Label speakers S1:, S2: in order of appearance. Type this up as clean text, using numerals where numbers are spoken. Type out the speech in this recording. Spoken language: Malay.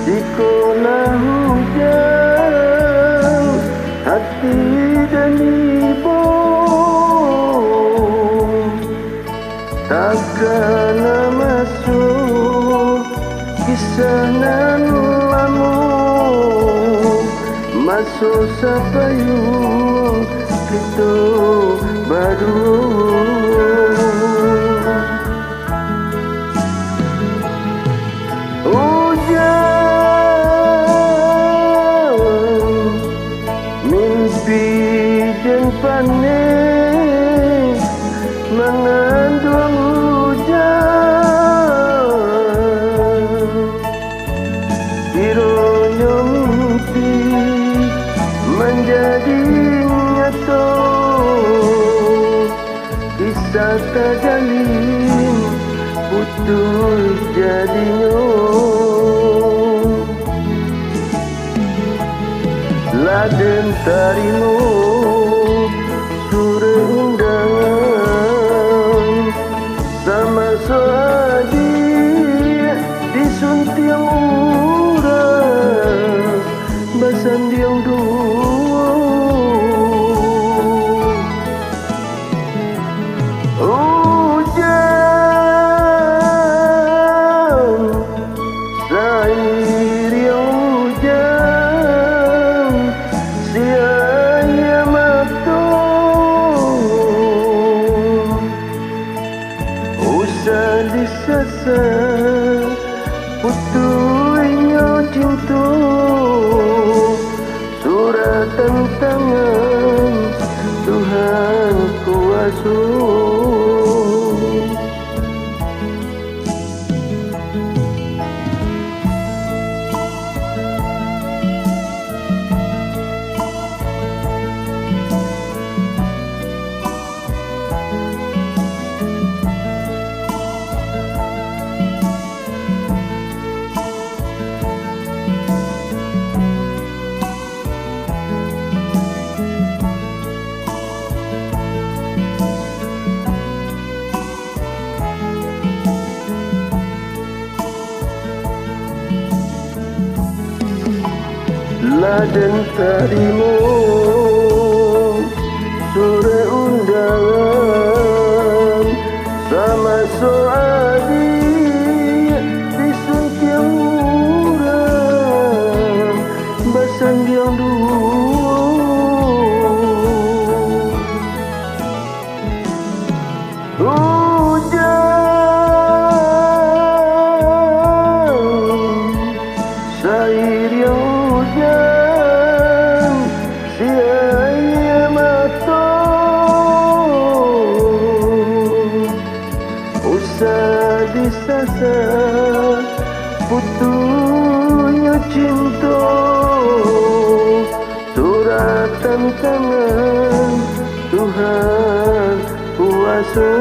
S1: Jikalau hujan, hati dan ibu takkan masuk kisah nan lama, masuk sapayung kita baru. Mimpi dan panik mengandung hujan, kiranya mimpi menjadi nyata, kisah terjalin putus jadinya. Laden tarimo surat undangan sama soadi disuntiang urang basandiang dua. Hujan sair yang hujan siaya mata, usah disasar putusnya cinta, suratan tangan Tuhan kuasa. Laden tarimo surat undangan sama soadi disuntiang urang basandiang dua. Hujan sair yang hujan siaya mata, usah disasar putusnya cinta, suratan tangan Tuhan kuasa.